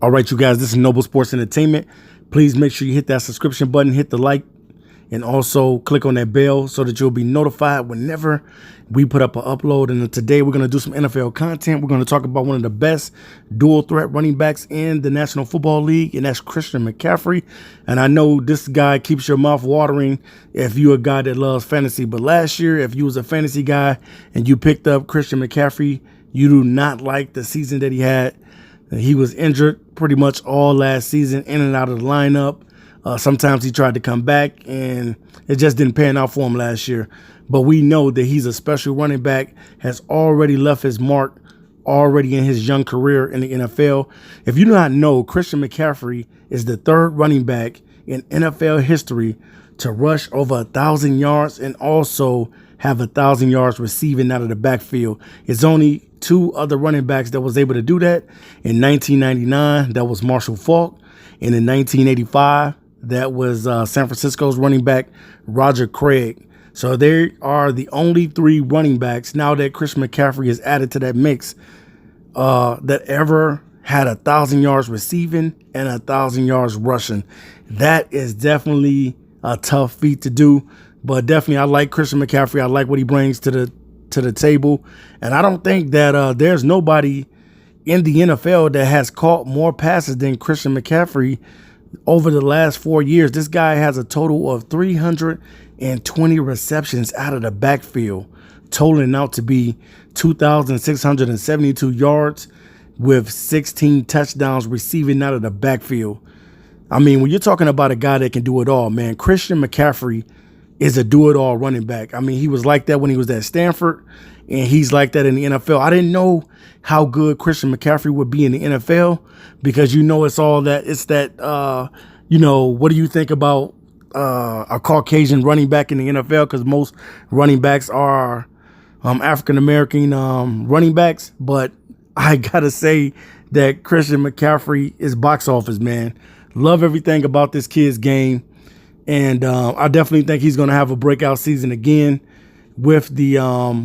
All right, you guys, this is Noble Sports Entertainment. Please make sure you hit that subscription button, hit the like, and also click on that bell so that you'll be notified whenever we put up an upload. And today we're going to do some NFL content. We're going to talk about one of the best dual threat running backs in the National Football League, and that's Christian McCaffrey. And I know this guy keeps your mouth watering if you're a guy that loves fantasy. But last year, if you was a fantasy guy and you picked up Christian McCaffrey, you do not like the season that he had. He was injured pretty much all last season, in and out of the lineup. Sometimes he tried to come back, and it just didn't pan out for him last year. But we know that he's a special running back, has already left his mark already in his young career in the NFL. If you do not know, Christian McCaffrey is the third running back in NFL history to rush over 1,000 yards and also have 1,000 yards receiving out of the backfield. It's only two other running backs that was able to do that. In 1999, that was Marshall Faulk. And in 1985, that was San Francisco's running back, Roger Craig. So they are the only three running backs, now that Christian McCaffrey is added to that mix, that ever had 1,000 yards receiving and 1,000 yards rushing. That is definitely a tough feat to do. But definitely, I like Christian McCaffrey. I like what he brings to the table. And I don't think that there's nobody in the NFL that has caught more passes than Christian McCaffrey over the last 4 years. This guy has a total of 320 receptions out of the backfield, totaling out to be 2,672 yards with 16 touchdowns receiving out of the backfield. I mean, when you're talking about a guy that can do it all, man, Christian McCaffrey is a do-it-all running back. I mean, he was like that when he was at Stanford, and he's like that in the NFL. I didn't know how good Christian McCaffrey would be in the NFL because, you know, it's that, you know, what do you think about a Caucasian running back in the NFL? Because most running backs are African-American running backs. But I got to say that Christian McCaffrey is box office, man. Love everything about this kid's game. And I definitely think he's going to have a breakout season again, with the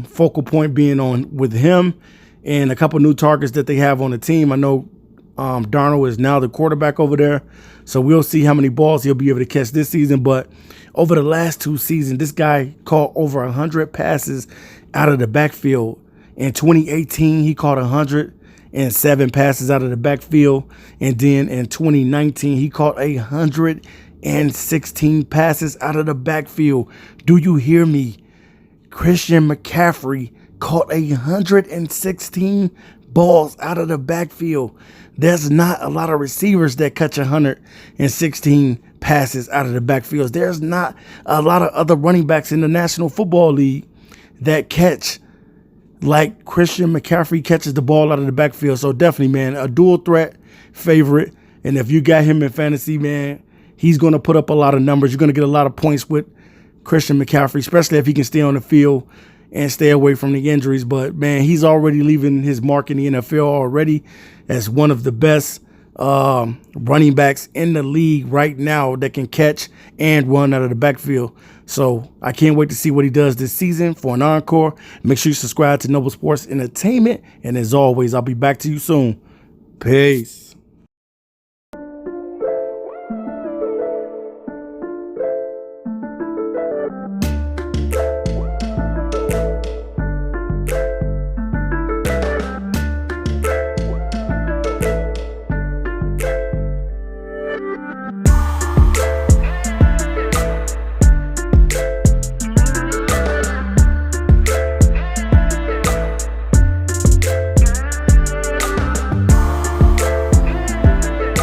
focal point being on with him and a couple new targets that they have on the team. I know Darnold is now the quarterback over there, so we'll see how many balls he'll be able to catch this season. But over the last 2 seasons, this guy caught over 100 passes out of the backfield. In 2018, he caught 107 passes out of the backfield. And then in 2019, he caught 116 passes out of the backfield. Do you hear me? Christian McCaffrey caught 116 balls out of the backfield. There's not a lot of receivers that catch 116 passes out of the backfield. There's not a lot of other running backs in the National Football League that catch like Christian McCaffrey catches the ball out of the backfield. So definitely, man, a dual threat favorite. And if you got him in fantasy, man, he's going to put up a lot of numbers. You're going to get a lot of points with Christian McCaffrey, especially if he can stay on the field and stay away from the injuries. But, man, he's already leaving his mark in the NFL already as one of the best running backs in the league right now that can catch and run out of the backfield. So I can't wait to see what he does this season for an encore. Make sure you subscribe to Noble Sports Entertainment. And as always, I'll be back to you soon. Peace.